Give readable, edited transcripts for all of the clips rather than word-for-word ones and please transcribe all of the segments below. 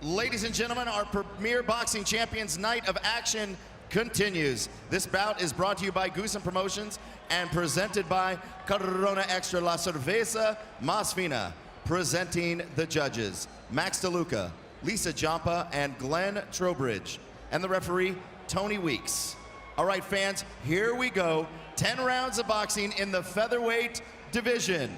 Ladies and gentlemen, our premier boxing champions night of action continues. This bout is brought to you by Goosen Promotions and presented by Corona Extra La Cerveza Más Fina. Presenting the judges, Max DeLuca, Lisa Jampa, and Glenn Trowbridge. And the referee, Tony Weeks. All right, fans, here we go. 10 rounds of boxing in the featherweight division.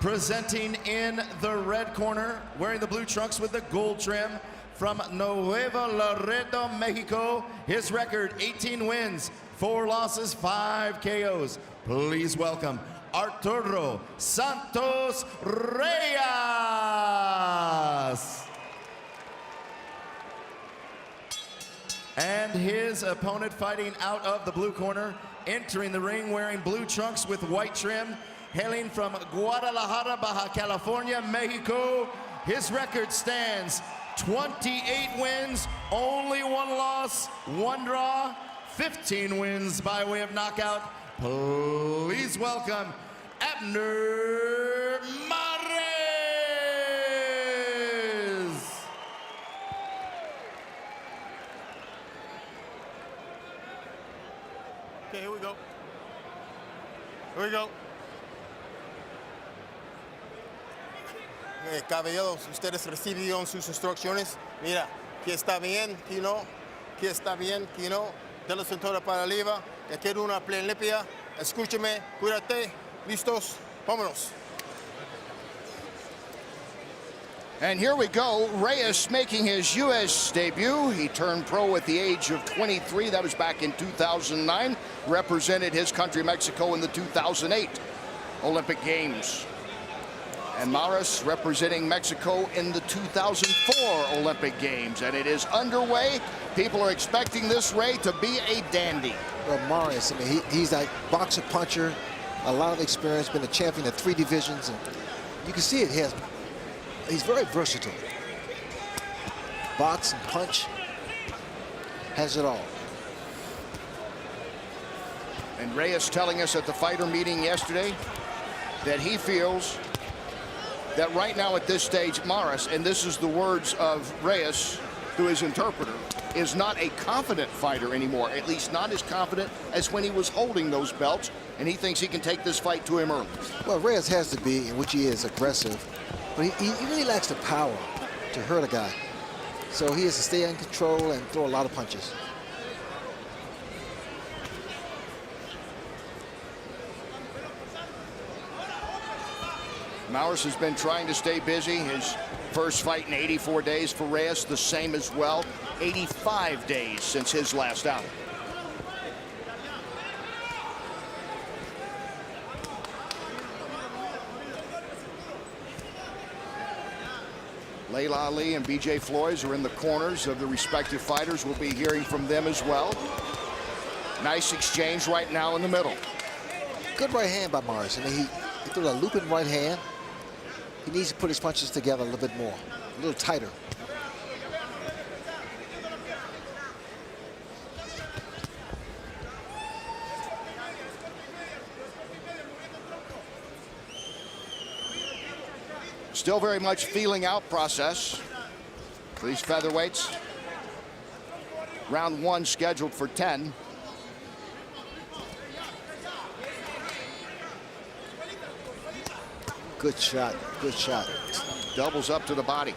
Presenting in the red corner, wearing the blue trunks with the gold trim, from Nuevo Laredo, Mexico, his record 18 wins, 4 losses, 5 KOs. Please welcome Arturo Santos Reyes. And his opponent fighting out of the blue corner, entering the ring wearing blue trunks with white trim, hailing from Guadalajara, Baja California, Mexico. His record stands 28 wins, only 1 loss, 1 draw, 15 wins by way of knockout. Please welcome Abner Mares. Okay, here we go. Here we go. Caballeros, ustedes recibieron sus instrucciones. Mira, que está bien, que no, que está bien, que no. De la cintura para arriba, que quiero una pelea limpia. Escúchame, cuídate, listos, vámonos. And here we go, Reyes making his U.S. debut. He turned pro at the age of 23. That was back in 2009. Represented his country, Mexico, in the 2008 Olympic Games. And Mares representing Mexico in the 2004 Olympic Games. And it is underway. People are expecting this Ray to be a dandy. Well, Mares, I mean, he's a boxer puncher, a lot of experience, been a champion of 3 divisions. And you can see it, he's very versatile. Box and punch, has it all. And Reyes telling us at the fighter meeting yesterday that he feels that right now at this stage, Mares, and this is the words of Reyes through his interpreter, is not a confident fighter anymore, at least not as confident as when he was holding those belts, and he thinks he can take this fight to him early. Well, Reyes has to be, in which he is, aggressive, but he really lacks the power to hurt a guy. So he has to stay in control and throw a lot of punches. Mares has been trying to stay busy. His first fight in 84 days for Reyes, the same as well. 85 days since his last outing. Layla Ali and BJ Flores are in the corners of the respective fighters. We'll be hearing from them as well. Nice exchange right now in the middle. Good right hand by Mares. I mean, he threw a looping right hand. He needs to put his punches together a little bit more, a little tighter. Still very much feeling out process for these featherweights. Round 1 scheduled for 10. Good shot, good shot. Doubles up to the body.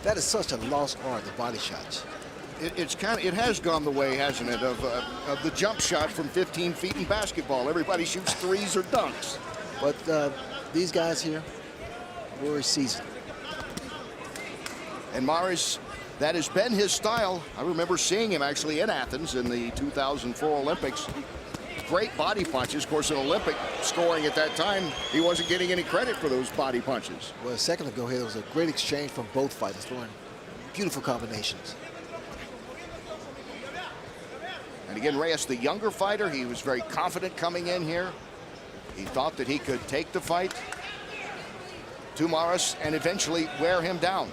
That is such a lost art, the body shots. It has gone the way, hasn't it, of the jump shot from 15 feet in basketball. Everybody shoots threes or dunks. But these guys here, very seasoned. And Mares, that has been his style. I remember seeing him actually in Athens in the 2004 Olympics. Great body punches. Of course, in Olympic scoring at that time, he wasn't getting any credit for those body punches. Well, a second ago here, there was a great exchange from both fighters, throwing beautiful combinations. And again, Reyes, the younger fighter, he was very confident coming in here. He thought that he could take the fight to Mares and eventually wear him down.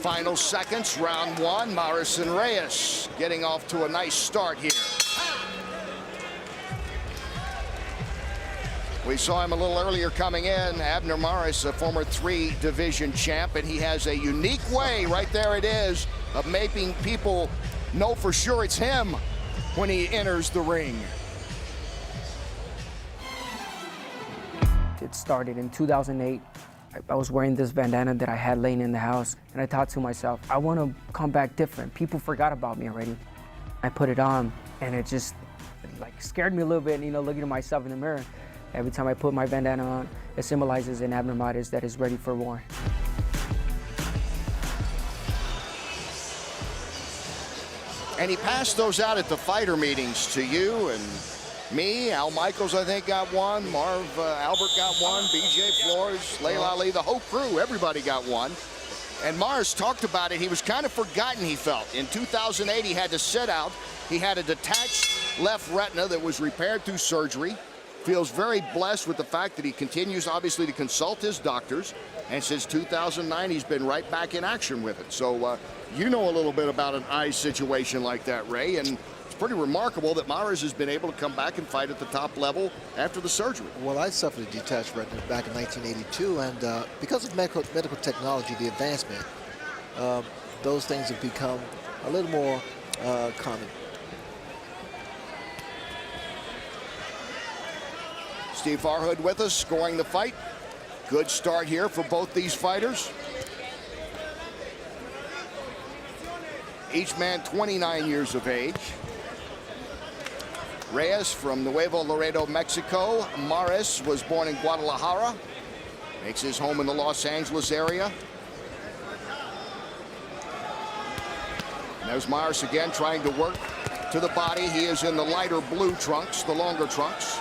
Final seconds, round one. Maris and Reyes getting off to a nice start here. We saw him a little earlier coming in. Abner Maris, a former 3-division champ, and he has a unique way, right there it is, of making people know for sure it's him when he enters the ring. It started in 2008. I was wearing this bandana that I had laying in the house, and I thought to myself, I want to come back different. People forgot about me already. I put it on, and it just like scared me a little bit, you know, looking at myself in the mirror. Every time I put my bandana on, it symbolizes an Abner Maris that is ready for war. And he passed those out at the fighter meetings to you and me. Al Michaels, I think, got one. Marv Albert got one. BJ Flores, Laila Ali, the whole crew, everybody got one. And Maris talked about it. He was kind of forgotten, he felt. In 2008, he had to sit out. He had a detached left retina that was repaired through surgery. Feels very blessed with the fact that he continues, obviously, to consult his doctors. And since 2009, he's been right back in action with it. So you know a little bit about an eye situation like that, Ray. And it's pretty remarkable that Maris has been able to come back and fight at the top level after the surgery. Well, I suffered a detached retina back in 1982, and because of medical technology, the advancement, those things have become a little more common. Steve Farhood with us, scoring the fight. Good start here for both these fighters. Each man 29 years of age. Reyes from Nuevo Laredo, Mexico. Maris was born in Guadalajara. Makes his home in the Los Angeles area. And there's Maris again trying to work to the body. He is in the lighter blue trunks, the longer trunks.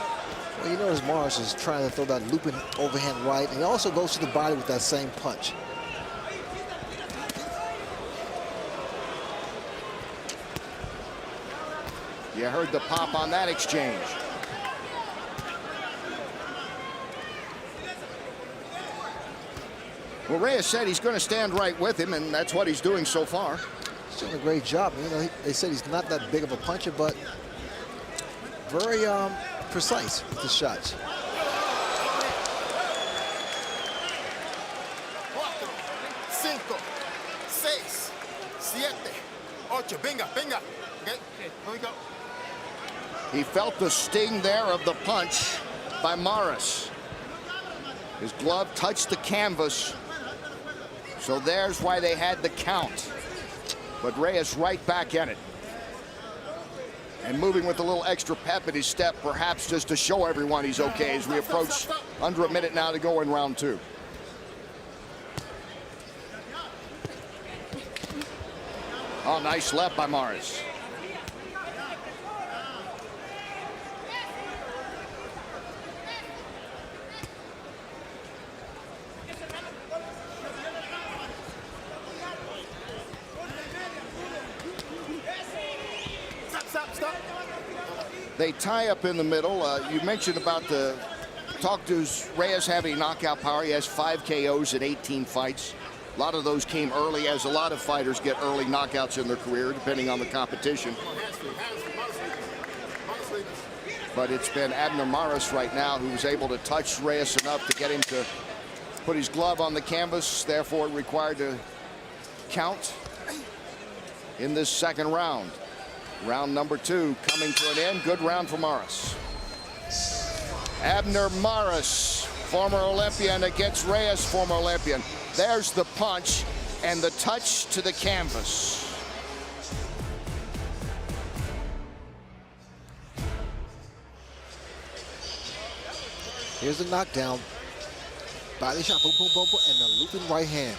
Well, you notice Maris is trying to throw that looping overhand right, and he also goes to the body with that same punch. You heard the pop on that exchange. Well, Reyes said he's going to stand right with him, and that's what he's doing so far. He's doing a great job. You know, they said he's not that big of a puncher, but very precise with the shots. 4, 5, 6, 7, 8. Venga, venga. Okay, here we go. He felt the sting there of the punch by Maris. His glove touched the canvas, so there's why they had the count. But Reyes right back in it. And moving with a little extra pep in his step, perhaps just to show everyone he's okay as we approach under a minute now to go in round two. Oh, nice left by Maris. Stop. They tie up in the middle. You mentioned about the talk to Reyes having knockout power. He has 5 KOs in 18 fights. A lot of those came early, as a lot of fighters get early knockouts in their career, depending on the competition. But it's been Abner Maris right now who's able to touch Reyes enough to get him to put his glove on the canvas, therefore required to count in this second round. Round number 2 coming to an end. Good round for Maris. Abner Maris, former Olympian, against Reyes, former Olympian. There's the punch and the touch to the canvas. Here's the knockdown. Body shot, boom, boom, boom, boom, and the looping right hand.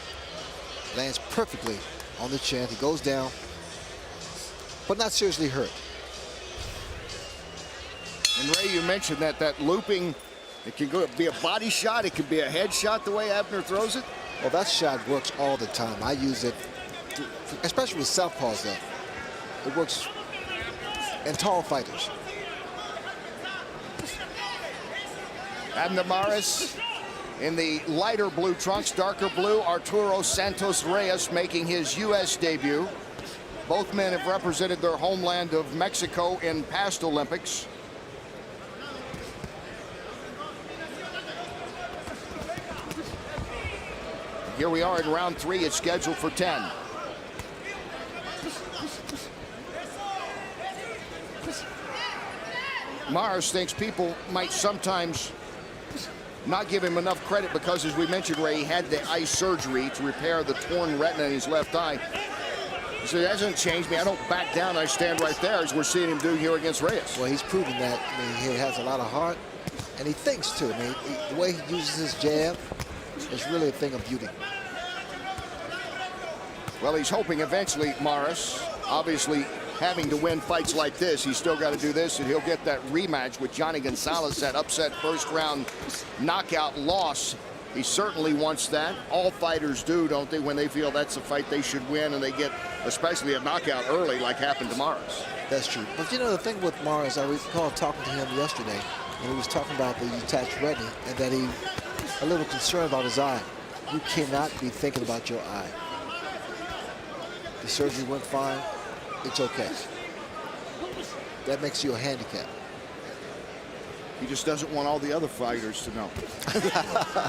Lands perfectly on the chin. He goes down, but not seriously hurt. And Ray, you mentioned that looping, it can be a body shot, it can be a head shot the way Abner throws it. Well, that shot works all the time. I use it, especially with southpaws though. It works in tall fighters. Abner Maris In the lighter blue trunks, darker blue, Arturo Santos Reyes making his U.S. debut. Both men have represented their homeland of Mexico in past Olympics. Here we are in round 3. It's scheduled for 10. Mars thinks people might sometimes not give him enough credit because, as we mentioned, Ray, he had the eye surgery to repair the torn retina in his left eye. He said, that doesn't change me. I don't back down. I stand right there, as we're seeing him do here against Reyes. Well, he's proven that. I mean, he has a lot of heart, and he thinks, too. I mean, the way he uses his jab is really a thing of beauty. Well, he's hoping eventually, Morris, obviously having to win fights like this, he's still got to do this, and he'll get that rematch with Johnny Gonzalez, that upset first-round knockout loss. He certainly wants that. All fighters do, don't they, when they feel that's a fight they should win, and they get especially a knockout early like happened to Morris. That's true. But, you know, the thing with Morris, I recall talking to him yesterday, and he was talking about the detached retina, and that he a little concerned about his eye. You cannot be thinking about your eye. The surgery went fine. It's okay. That makes you a handicap. He just doesn't want all the other fighters to know.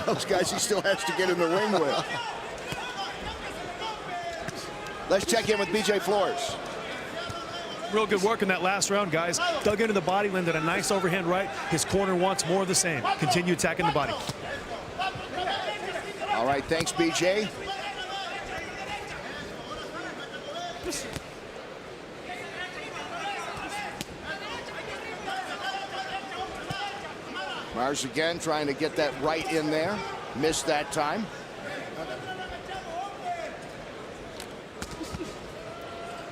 Those guys he still has to get in the ring with. Let's check in with BJ Flores. Real good work in that last round, guys. Dug into the body, landed a nice overhand right. His corner wants more of the same. Continue attacking the body. All right, thanks, BJ. Mars again trying to get that right in there. Missed that time.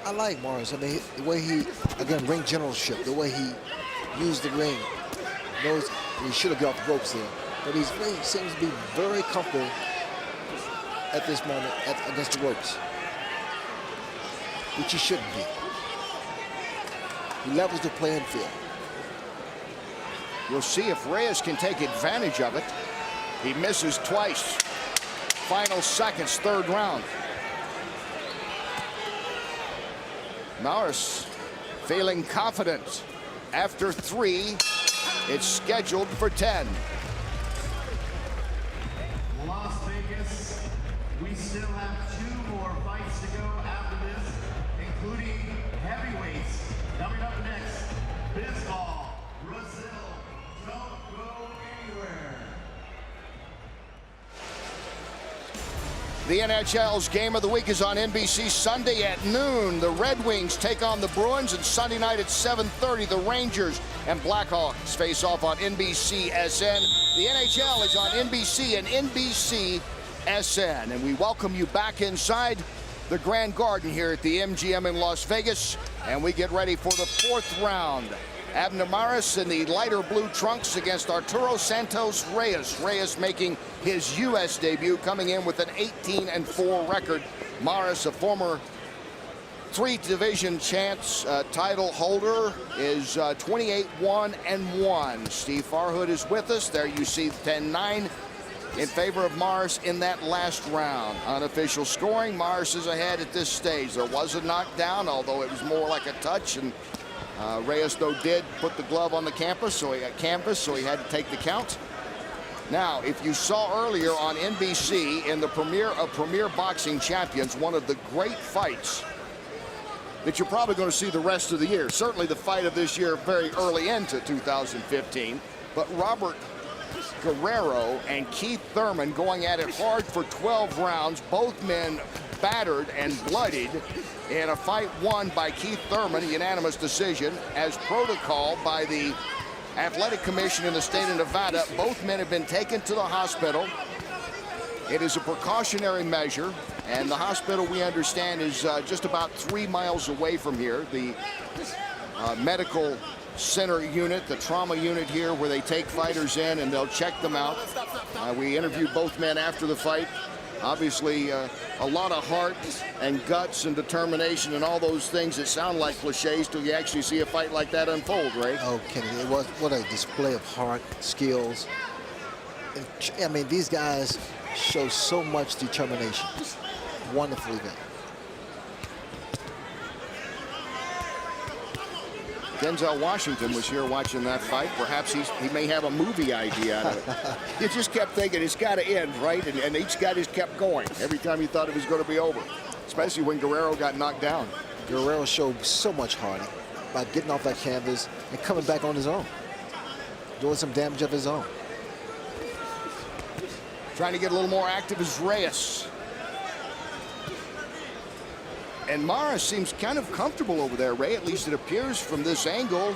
I like Morris. I mean, the way he, again, ring generalship, the way he used the ring. Knows he should have got the ropes there. But he seems to be very comfortable at this moment against the ropes, which he shouldn't be. He levels the playing field. We'll see if Reyes can take advantage of it. He misses twice. Final seconds, third round. Morris feeling confident. After 3, it's scheduled for 10. Las Vegas, we still have 2 more fights to go after this, including heavyweights. Coming up next, Bisbal, Brazil. Don't go anywhere. The NHL's Game of the Week is on NBC Sunday at noon. The Red Wings take on the Bruins, and Sunday night at 7:30, the Rangers and Blackhawks face off on NBC SN. The NHL is on NBC and NBC SN, and we welcome you back inside the Grand Garden here at the MGM in Las Vegas, and we get ready for the 4th round. Abner Maris in the lighter blue trunks against Arturo Santos Reyes. Reyes making his U.S. debut, coming in with an 18-4 record. Maris, a former 3-division champs title holder, is 28-1-1. Steve Farhood is with us. There you see 10-9 in favor of Maris in that last round. Unofficial scoring, Maris is ahead at this stage. There was a knockdown, although it was more like a touch, and Reyes, though, did put the glove on the canvas, so he had to take the count. Now, if you saw earlier on NBC in the premiere of Premier Boxing Champions, one of the great fights that you're probably going to see the rest of the year, certainly the fight of this year very early into 2015, but Robert Guerrero and Keith Thurman going at it hard for 12 rounds, both men battered and bloodied in a fight won by Keith Thurman, a unanimous decision, as protocol by the Athletic Commission in the state of Nevada. Both men have been taken to the hospital. It is a precautionary measure, and the hospital, we understand, is just about 3 miles away from here. The medical center unit, the trauma unit here, where they take fighters in and they'll check them out. We interviewed both men after the fight. Obviously, a lot of heart and guts and determination and all those things that sound like cliches till you actually see a fight like that unfold, Ray. Oh, Kenny, it was what a display of heart, skills. I mean, these guys show so much determination. Wonderful event. Denzel Washington was here watching that fight. Perhaps he may have a movie idea out of it. He just kept thinking it's got to end, right? And each guy just kept going every time he thought it was going to be over, especially when Guerrero got knocked down. Guerrero showed so much heart by getting off that canvas and coming back on his own, doing some damage of his own. Trying to get a little more active is Reyes. And Morris seems kind of comfortable over there, Ray. At least it appears from this angle.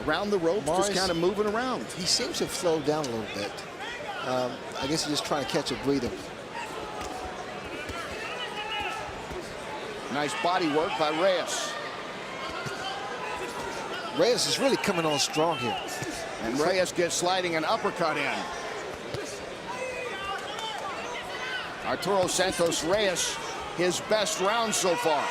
Around the ropes, Morris, just kind of moving around. He seems to have slowed down a little bit. I guess he's just trying to catch a breather. Nice body work by Reyes. Reyes is really coming on strong here. And Reyes gets sliding an uppercut in. Arturo Santos Reyes, his best round so far.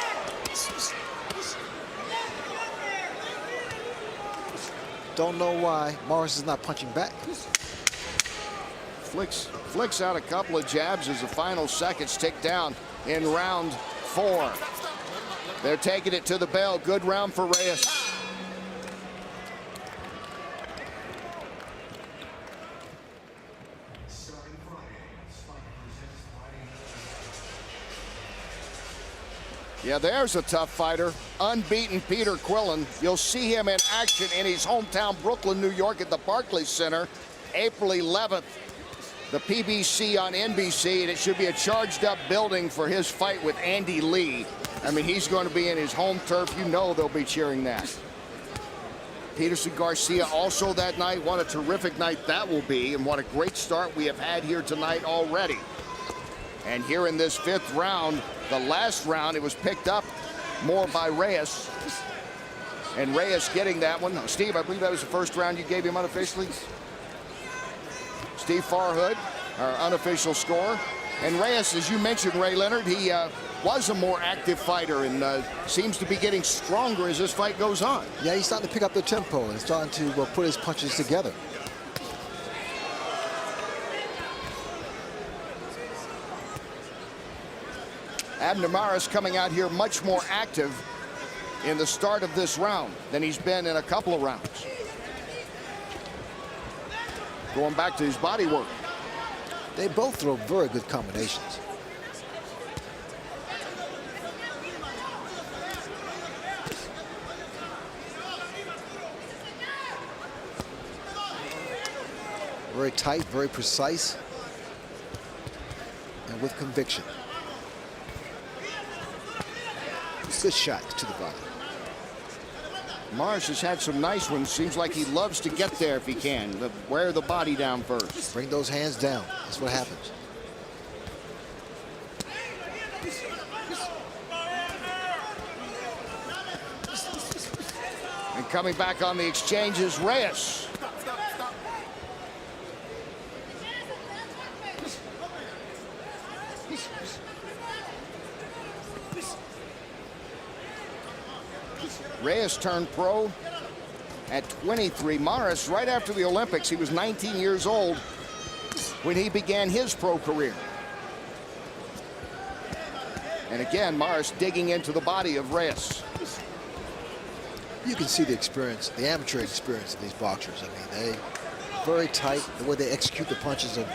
Don't know why Morris is not punching back. Flicks out a couple of jabs as the final seconds tick down in round 4. They're taking it to the bell. Good round for Reyes. Yeah, there's a tough fighter. Unbeaten Peter Quillen. You'll see him in action in his hometown, Brooklyn, New York, at the Barclays Center, April 11th. The PBC on NBC, and it should be a charged-up building for his fight with Andy Lee. I mean, he's going to be in his home turf. You know they'll be cheering that. Peterson Garcia also that night. What a terrific night that will be, and what a great start we have had here tonight already. And here in this 5th round, the last round, it was picked up more by Reyes. And Reyes getting that one. Steve, I believe that was the first round you gave him unofficially. Steve Farhood, our unofficial score. And Reyes, as you mentioned, Ray Leonard, he was a more active fighter and seems to be getting stronger as this fight goes on. Yeah, he's starting to pick up the tempo and starting to put his punches together. Abner Mares coming out here much more active in the start of this round than he's been in a couple of rounds. Going back to his body work. They both throw very good combinations. Very tight, very precise, and with conviction. Good shot to the body. Mars has had some nice ones. Seems like he loves to get there if he can. Wear the body down first. Bring those hands down. That's what happens. And coming back on the exchange is Reyes. Reyes turned pro at 23. Mares, right after the Olympics, he was 19 years old when he began his pro career. And again, Mares digging into the body of Reyes. You can see the experience, the amateur experience of these boxers. I mean, they very tight. The way they execute the punches are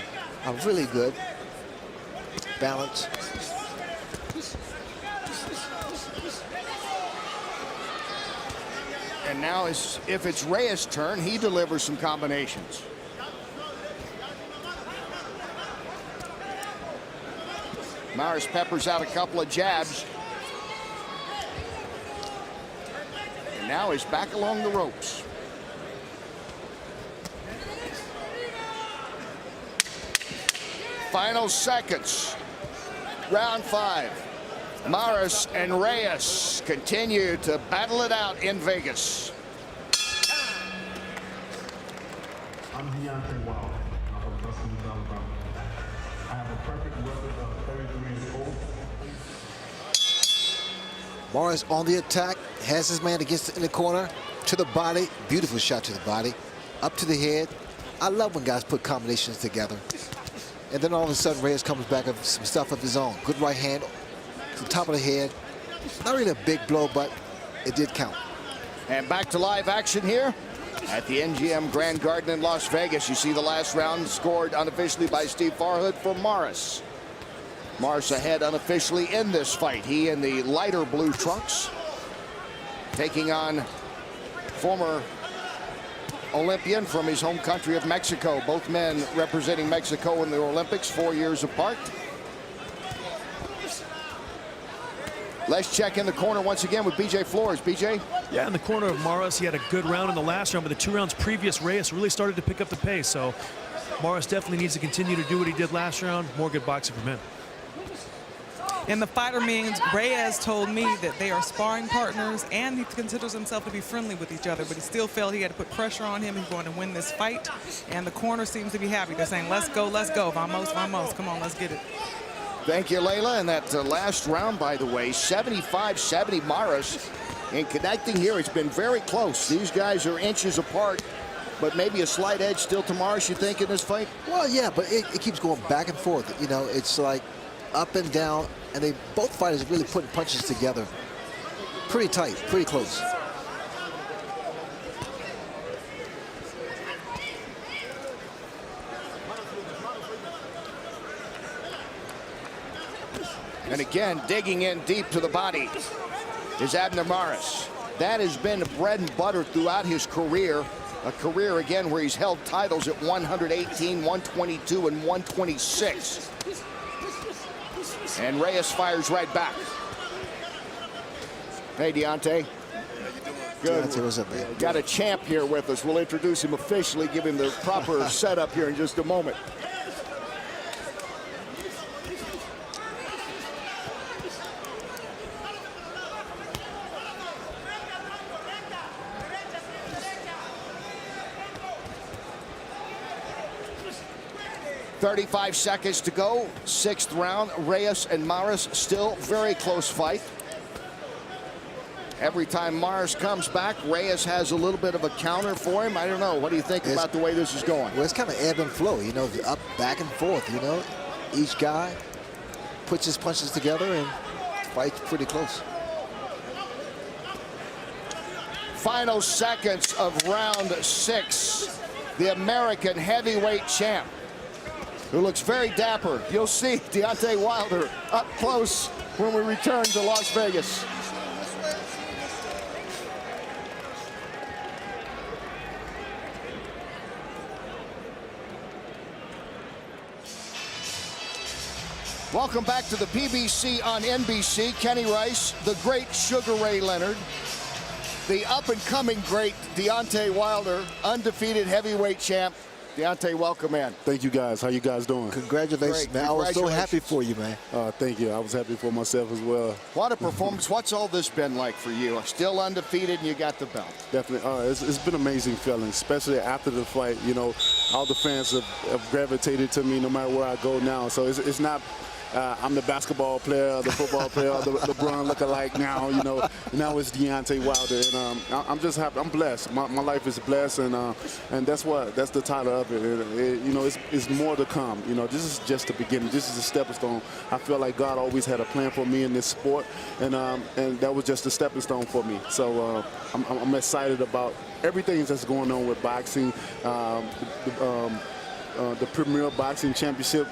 really good. Balance. And now, if it's Reyes' turn, he delivers some combinations. Mares peppers out a couple of jabs. And now he's back along the ropes. Final seconds. Round 5. Mares and Reyes continue to battle it out in Vegas. I'm Deontay Wilder. I'm from Tuscaloosa, Alabama. I have a perfect record of 33 years old. Mares on the attack, has his man against in the corner, to the body. Beautiful shot to the body, up to the head. I love when guys put combinations together. And then all of a sudden, Reyes comes back with some stuff of his own. Good right hand to the top of the head. Not really a big blow, but it did count. And back to live action here at the NGM Grand Garden in Las Vegas. You see the last round scored unofficially by Steve Farhood for Morris. Morris ahead unofficially in this fight. He in the lighter blue trunks, taking on former Olympian from his home country of Mexico. Both men representing Mexico in the Olympics 4 years apart. Let's check in the corner once again with BJ Flores. BJ? Yeah, in the corner of Morris, he had a good round in the last round, but the 2 rounds previous, Reyes really started to pick up the pace. So Morris definitely needs to continue to do what he did last round. More good boxing from him. And the fighter means Reyes told me that they are sparring partners and he considers himself to be friendly with each other, but he still felt he had to put pressure on him. He's going to win this fight, and the corner seems to be happy. They're saying, let's go, let's go. Vamos, vamos. Come on, let's get it. Thank you, Layla. And that last round, by the way, 75-70 Morris. In connecting here, it's been very close. These guys are inches apart, but maybe a slight edge still to Morris, you think, in this fight? Well, yeah, but it keeps going back and forth. You know, it's like up and down, and both fighters are really putting punches together. Pretty tight, pretty close. And again, digging in deep to the body is Abner Morris. That has been bread and butter throughout his career. A career, again, where he's held titles at 118, 122, and 126. And Reyes fires right back. Hey, Deontay. Good. Deontay, what's up, man? Got a champ here with us. We'll introduce him officially, give him the proper setup here in just a moment. .35 seconds to go, 6th round. Reyes and Morris still very close fight. Every time Morris comes back, Reyes has a little bit of a counter for him. I don't know. What do you think about the way this is going? Well, it's kind of ebb and flow, you know, up, back and forth, you know. Each guy puts his punches together and fights pretty close. Final seconds of round 6. The American heavyweight champ, who looks very dapper. You'll see Deontay Wilder up close when we return to Las Vegas. Welcome back to the PBC on NBC. Kenny Rice, the great Sugar Ray Leonard, the up-and-coming great Deontay Wilder, undefeated heavyweight champ. Deontay, welcome in. Thank you guys. How you guys doing? Congratulations, Great. man. I was so happy for you, man. Thank you. I was happy for myself as well. What a performance. What's all this been like for you? Still undefeated and you got the belt. Definitely. It's been an amazing feeling, especially after the fight. You know, all the fans have gravitated to me no matter where I go now. So it's not I'm the basketball player, the football player, the LeBron lookalike now. You know, now it's Deontay Wilder, and I'm just happy. I'm blessed. My life is blessed, and that's the title of it. You know, it's more to come. You know, this is just the beginning. This is a stepping stone. I feel like God always had a plan for me in this sport, and that was just a stepping stone for me. So I'm excited about everything that's going on with boxing. The Premier Boxing Championship,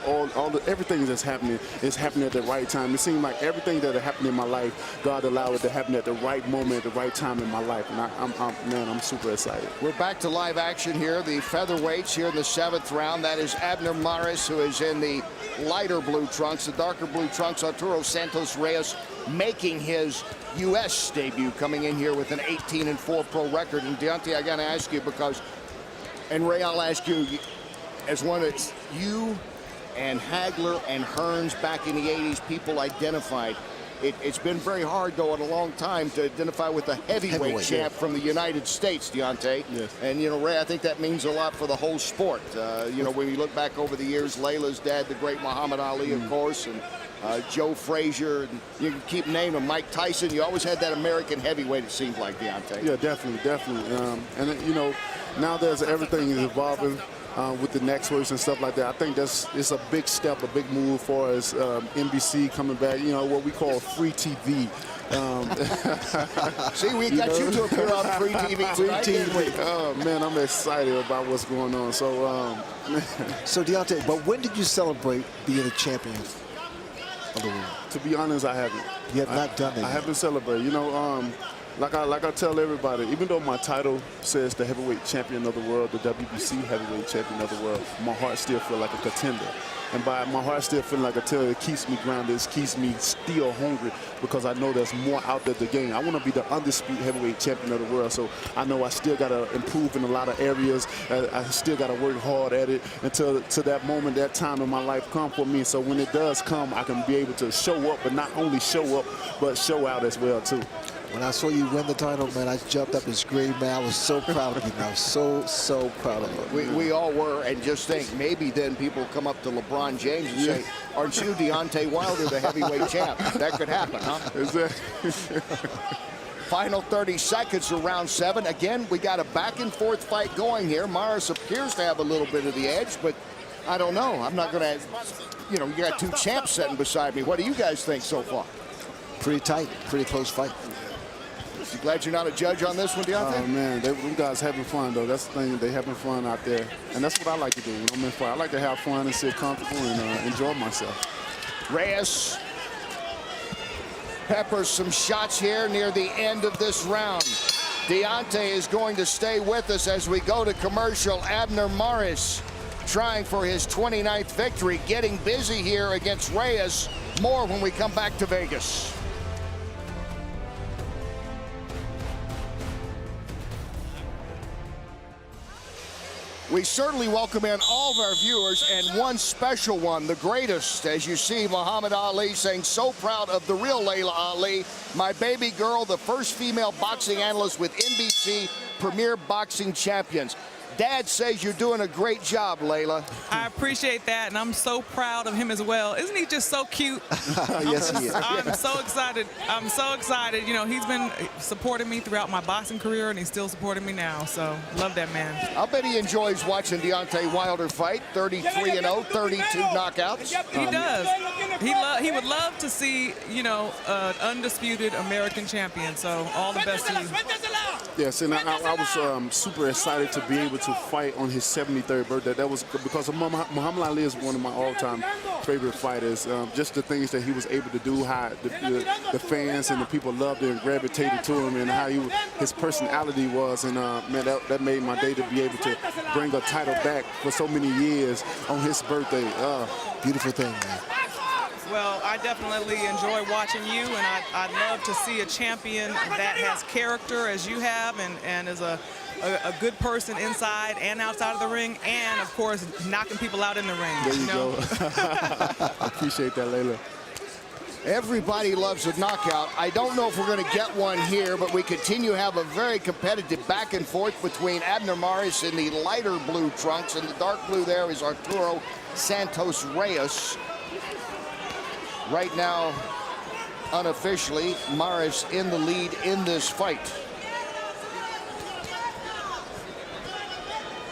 everything that's happening is happening at the right time. It seems like everything that happened in my life, God allowed it to happen at the right moment, at the right time in my life. And I'm super excited. We're back to live action here. The featherweights here in the 7th round. That is Abner Morris, who is in the lighter blue trunks. The darker blue trunks, Arturo Santos Reyes, making his U.S. debut, coming in here with an 18-4 pro record. And Deontay, I got to ask you because, and Ray, I'll ask you, as one of you and Hagler and Hearns back in the 80s, people identified. It's been very hard, though, in a long time to identify with a heavyweight champ from the United States, Deontay. Yes. And, you know, Ray, I think that means a lot for the whole sport. You know, when you look back over the years, Layla's dad, the great Muhammad Ali, of course, and Joe Frazier, and you can keep naming them, Mike Tyson. You always had that American heavyweight, it seems like, Deontay. Yeah, definitely. And, you know, now everything is evolving. with the next words and stuff like that. I think it's a big step, a big move for us. NBC coming back, you know, what we call free TV. See, we got you to appear on free TV tonight, didn't we? Oh, man, I'm excited about what's going on. So, So, Deontay, but when did you celebrate being a champion of the world? to be honest, I haven't. You have not done that I yet. haven't celebrated. You know, like I tell everybody, even though my title says the heavyweight champion of the world, the WBC heavyweight champion of the world, my heart still feels like a contender. And by my heart still feeling like a contender, it keeps me grounded, it keeps me still hungry because I know there's more out there to gain. I want to be the undisputed heavyweight champion of the world, so I know I still got to improve in a lot of areas. I still got to work hard at it until to that moment, that time in my life come for me. So when it does come, I can be able to show up, but not only show up, but show out as well, too. When I saw you win the title, man, I jumped up and screamed, man. I was so proud of you, man. I was so proud of you. We all were, and just think, maybe then people come up to LeBron James and say, aren't you Deontay Wilder, the heavyweight champ? That could happen, huh? Exactly. Final 30 seconds of round 7. Again, we got a back-and-forth fight going here. Morris appears to have a little bit of the edge, but I don't know. I'm not going to, you know, you got two champs sitting beside me. What do you guys think so far? Pretty tight, pretty close fight. You glad you're not a judge on this one, Deontay? Oh, man, them guys having fun, though. That's the thing. They having fun out there. And that's what I like to do when I'm in fight. I like to have fun and sit comfortable and enjoy myself. Reyes peppers some shots here near the end of this round. Deontay is going to stay with us as we go to commercial. Abner Mares trying for his 29th victory, getting busy here against Reyes. More when we come back to Vegas. We certainly welcome in all of our viewers, and one special one, the greatest, as you see Muhammad Ali saying, so proud of the real Layla Ali, my baby girl, the first female boxing analyst with NBC Premier Boxing Champions. Dad says you're doing a great job, Layla. I appreciate that, and I'm so proud of him as well. Isn't he just so cute? Yes, he is. I'm so excited. I'm so excited. You know, he's been supporting me throughout my boxing career, and he's still supporting me now. So, love that man. I'll bet he enjoys watching Deontay Wilder fight. 33-0, 32 knockouts. He does. He would love to see, you know, an undisputed American champion. So, all the best to you. Yes, and I was super excited to be able to fight on his 73rd birthday. That was because Muhammad Ali is one of my all-time favorite fighters. Just the things that he was able to do, how the fans and the people loved and gravitated to him, and how his personality was. And man, that made my day to be able to bring a title back for so many years on his birthday. Beautiful thing, man. Well, I definitely enjoy watching you, and I'd love to see a champion that has character as you have, and is a good person inside and outside of the ring, and of course knocking people out in the ring. There you go. I appreciate that, Layla. Everybody loves a knockout. I don't know if we're going to get one here, but we continue to have a very competitive back and forth between Abner Mares in the lighter blue trunks, and the dark blue there is Arturo Santos Reyes. Right now, unofficially, Mares in the lead in this fight.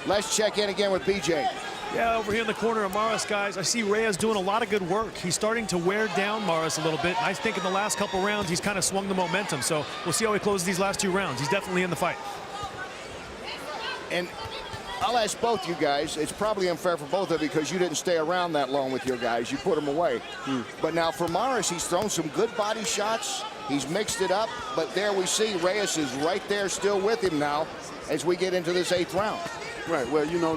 Let's check in again with BJ. Yeah, over here in the corner of Mares, guys, I see Reyes doing a lot of good work. He's starting to wear down Mares a little bit. I think in the last couple rounds, he's kind of swung the momentum. So we'll see how he closes these last 2 rounds. He's definitely in the fight. And I'll ask both you guys. It's probably unfair for both of you because you didn't stay around that long with your guys. You put them away. But now for Mares, he's thrown some good body shots. He's mixed it up. But there we see Reyes is right there still with him now as we get into this 8th round. Right. Well, you know,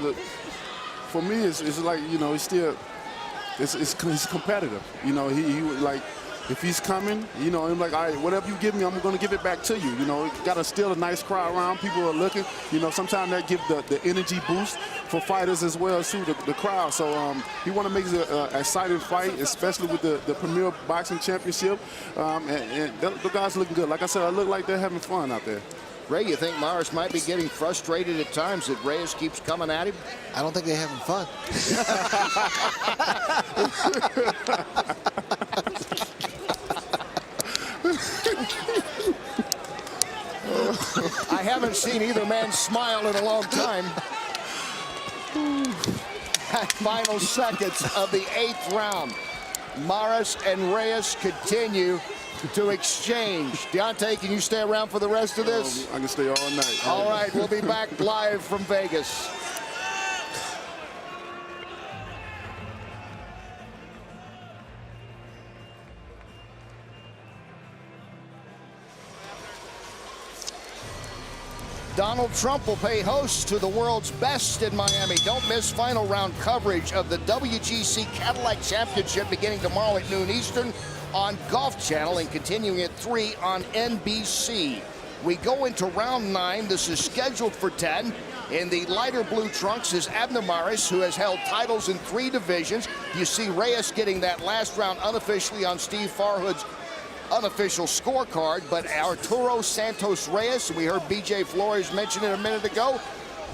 for me, it's like, you know, he's competitive. You know, he like, if he's coming, you know, I'm like, all right, whatever you give me, I'm going to give it back to you. You know, got to still a nice crowd around. People are looking. You know, sometimes that give the energy boost for fighters as well as to the crowd. So he want to make it an exciting fight, especially with the Premier Boxing Championship. And the guys looking good. Like I said, I look like they're having fun out there. Ray, you think Mares might be getting frustrated at times that Reyes keeps coming at him? I don't think they're having fun. I haven't seen either man smile in a long time. Final seconds of the 8th round. Maris and Reyes continue to exchange. Deontay, can you stay around for the rest of this? I can stay all night. All right, we'll be back live from Vegas. Donald Trump will pay host to the world's best in Miami. Don't miss final round coverage of the WGC Cadillac Championship beginning tomorrow at noon Eastern on Golf Channel and continuing at 3 on NBC. We go into round 9. This is scheduled for 10. In the lighter blue trunks is Abner Mares, who has held titles in 3 divisions. You see Reyes getting that last round unofficially on Steve Farhood's unofficial scorecard, but Arturo Santos Reyes, we heard BJ Flores mention it a minute ago,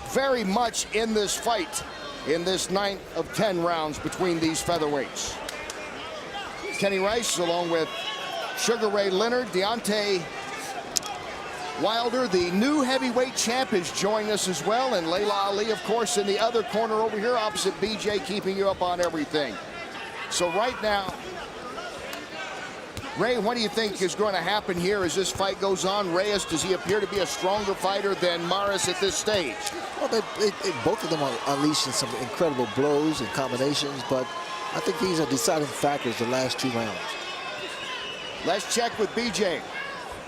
very much in this fight in this 9th of 10 rounds between these featherweights. Kenny Rice along with Sugar Ray Leonard, Deontay Wilder, the new heavyweight champ, is joining us as well, and Layla Ali, of course, in the other corner over here opposite BJ, keeping you up on everything. So right now, Ray, what do you think is going to happen here as this fight goes on? Reyes, does he appear to be a stronger fighter than Maris at this stage? Well, both of them are unleashing some incredible blows and combinations, but I think these are deciding factors the last 2 rounds. Let's check with BJ.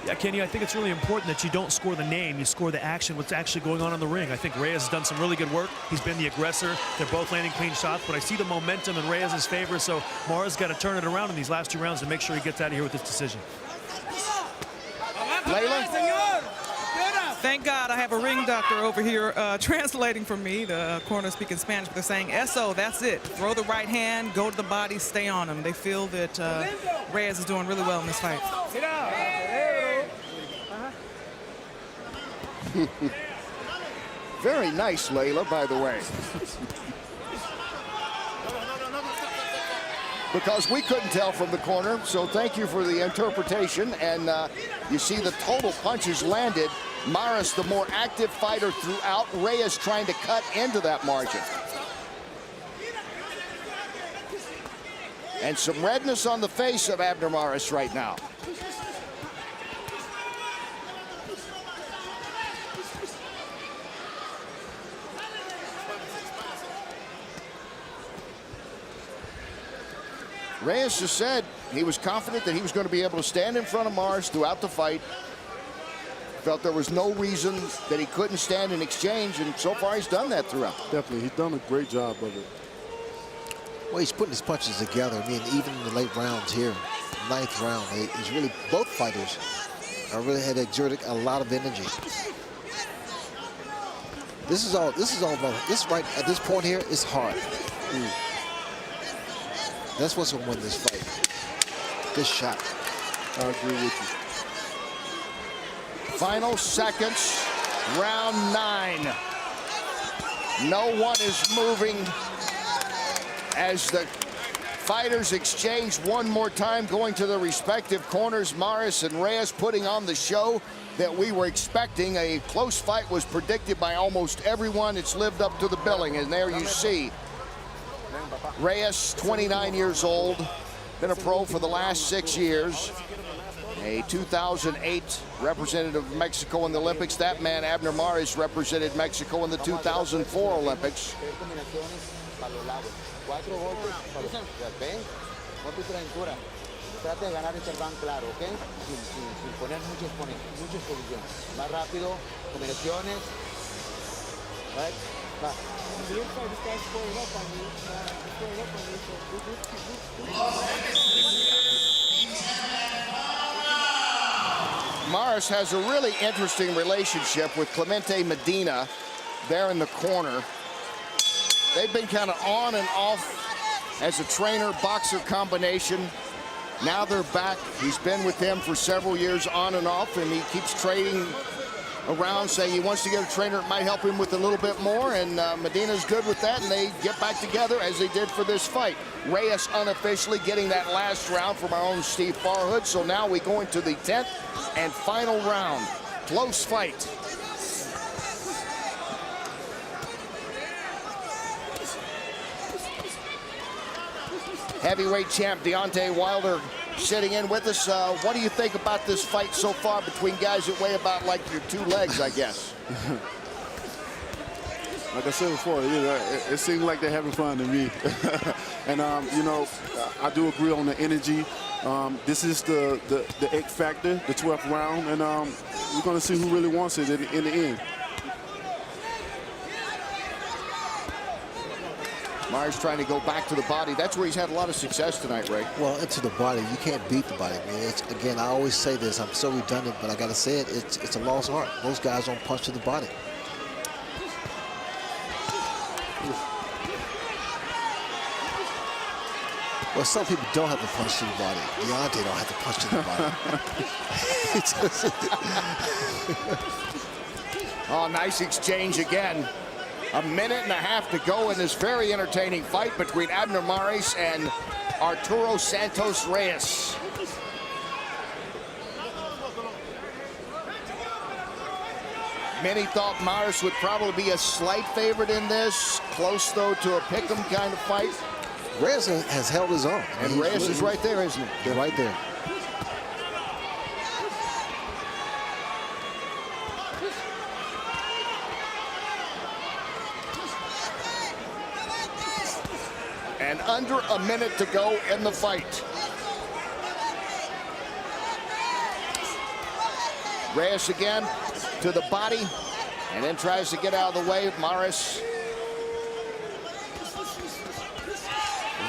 Yeah, Kenny, I think it's really important that you don't score the name, you score the action, what's actually going on in the ring. I think Reyes has done some really good work. He's been the aggressor. They're both landing clean shots, but I see the momentum in Reyes' favor, so Mara's got to turn it around in these last 2 rounds to make sure he gets out of here with this decision. Layla? Thank God I have a ring doctor over here translating for me. The corner speaking Spanish, but they're saying, "Eso, that's it. Throw the right hand, go to the body, stay on him." They feel that Reyes is doing really well in this fight. Very nice, Layla, by the way. Because we couldn't tell from the corner, so thank you for the interpretation. And you see the total punches landed. Maris, the more active fighter throughout. Reyes trying to cut into that margin. And some redness on the face of Abner Maris right now. Reyes just said he was confident that he was going to be able to stand in front of Maris throughout the fight. Felt there was no reason that he couldn't stand and exchange, and so far he's done that throughout. Definitely, he's done a great job of it. Well, he's putting his punches together. I mean, even in the late rounds here, 9th round, he's really, both fighters are really had exerted a lot of energy. This is all about, this right at this point here is hard. That's what's going to win this fight. Good shot. I agree with you. Final seconds, round 9. No one is moving as the fighters exchange one more time, going to their respective corners. Maris and Reyes putting on the show that we were expecting. A close fight was predicted by almost everyone. It's lived up to the billing, and there you see Reyes, 29 years old, been a pro for the last 6 years. A 2008 representative of Mexico in the Olympics. That man, Abner Maris, represented Mexico in the 2004 Olympics. Maris has a really interesting relationship with Clemente Medina there in the corner. They've been kind of on and off as a trainer-boxer combination. Now they're back. He's been with them for several years on and off, and he keeps trading around saying he wants to get a trainer that might help him with a little bit more, and Medina's good with that, and they get back together as they did for this fight. Reyes unofficially getting that last round from our own Steve Farhood. So now we go into the 10th and final round. Close fight. Heavyweight champ Deontay Wilder sitting in with us. What do you think about this fight so far between guys that weigh about like your 2 legs, I guess? Like I said before, you know, it seems like they're having fun to me. And, you know, I do agree on the energy. This is the X factor, the 12th round, and we're going to see who really wants it in the end. Myers trying to go back to the body. That's where he's had a lot of success tonight, Ray. Well, into the body, you can't beat the body. I mean, again, I always say this. I'm so redundant, but I got to say it. It's a lost art. Those guys don't punch to the body. Well, some people don't have to punch to the body. Deontay don't have to punch to the body. Oh, nice exchange again. A minute and a half to go in this very entertaining fight between Abner Mares and Arturo Santos Reyes. Many thought Mares would probably be a slight favorite in this. Close, though, to a pick'em kind of fight. Reyes has held his own. And Reyes is right there, isn't he? They're right there. And under a minute to go in the fight. Reyes again to the body, and then tries to get out of the way. Mares.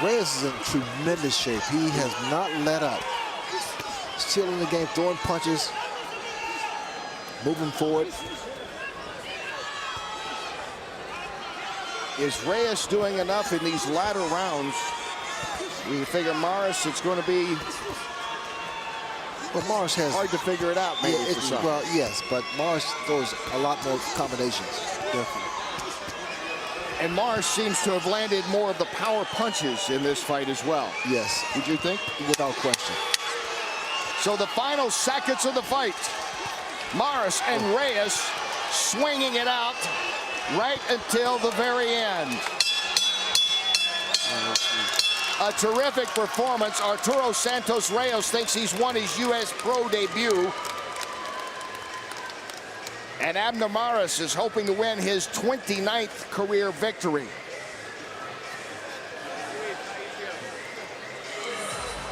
Reyes is in tremendous shape. He has not let up. Still in the game, throwing punches, moving forward. Is Reyes doing enough in these latter rounds? We figure Mares, it's going to be Well, Mares has hard to figure it out, maybe, for some. well, yes, but Mares throws a lot more combinations, definitely. And Mares seems to have landed more of the power punches in this fight as well. Yes. Would you think? Without question. So the final seconds of the fight, Mares and Reyes swinging it out right until the very end. A terrific performance. Arturo Santos Reyes thinks he's won his U.S. Pro debut. And Abner Mares is hoping to win his 29th career victory.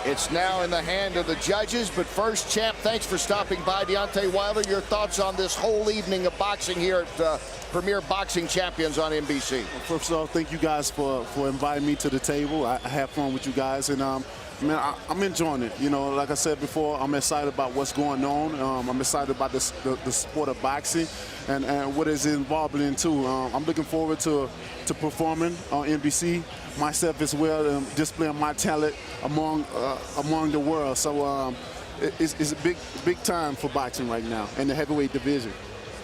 It's now in the hand of the judges, but first, champ, thanks for stopping by. Deontay Wilder, your thoughts on this whole evening of boxing here at Premier Boxing Champions on NBC. Well, first of all, thank you guys for inviting me to the table. I have fun with you guys, and man, I'm enjoying it. You know, like I said before, I'm excited about what's going on. I'm excited about the sport of boxing and what is involved in too. I'm looking forward to performing on NBC myself as well, and displaying my talent among the world. So it's a big time for boxing right now in the heavyweight division.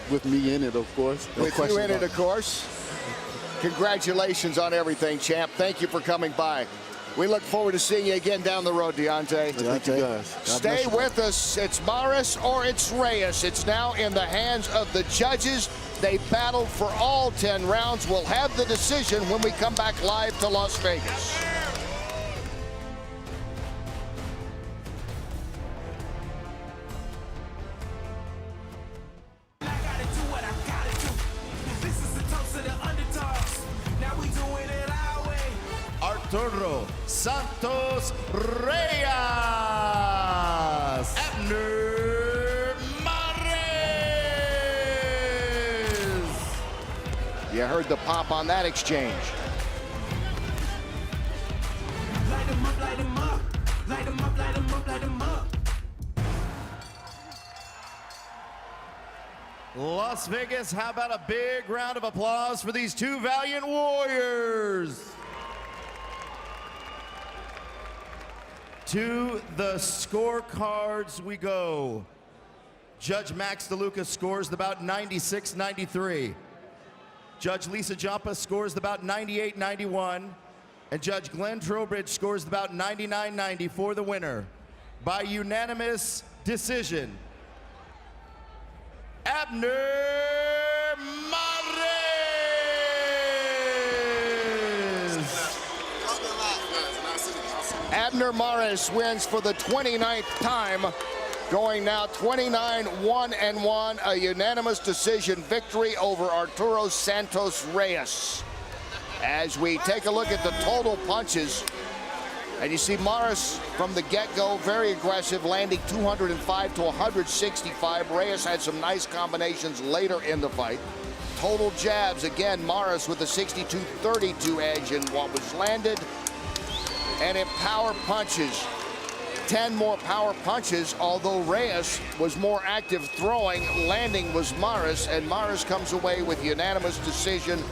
With me in it, of course. With you in it, of course. Congratulations on everything, champ. Thank you for coming by. We look forward to seeing you again down the road, Deontay. Thank you, guys. Stay with us. It's Mares or it's Reyes. It's now in the hands of the judges. They battled for all 10 rounds. We'll have the decision when we come back live to Las Vegas. Arturo Santos Reyes, Abner Mares. You heard the pop on that exchange. Light 'em up, light 'em up, light 'em up, light 'em up, light 'em up. Las Vegas, how about a big round of applause for these two valiant warriors? To the scorecards we go. Judge Max DeLuca scores the bout 96-93. Judge Lisa Jampa scores the bout 98-91. And Judge Glenn Trowbridge scores the bout 99-90 for the winner. By unanimous decision, Abner Mares. Abner Mares wins for the 29th time, going now 29-1-1, a unanimous decision victory over Arturo Santos Reyes. As we take a look at the total punches, and you see Mares from the get-go very aggressive, landing 205 to 165. Reyes had some nice combinations later in the fight. Total jabs, again, Mares with a 62-32 edge in what was landed. And in power punches, 10 more power punches, although Reyes was more active throwing. Landing was Mares, and Mares comes away with unanimous decision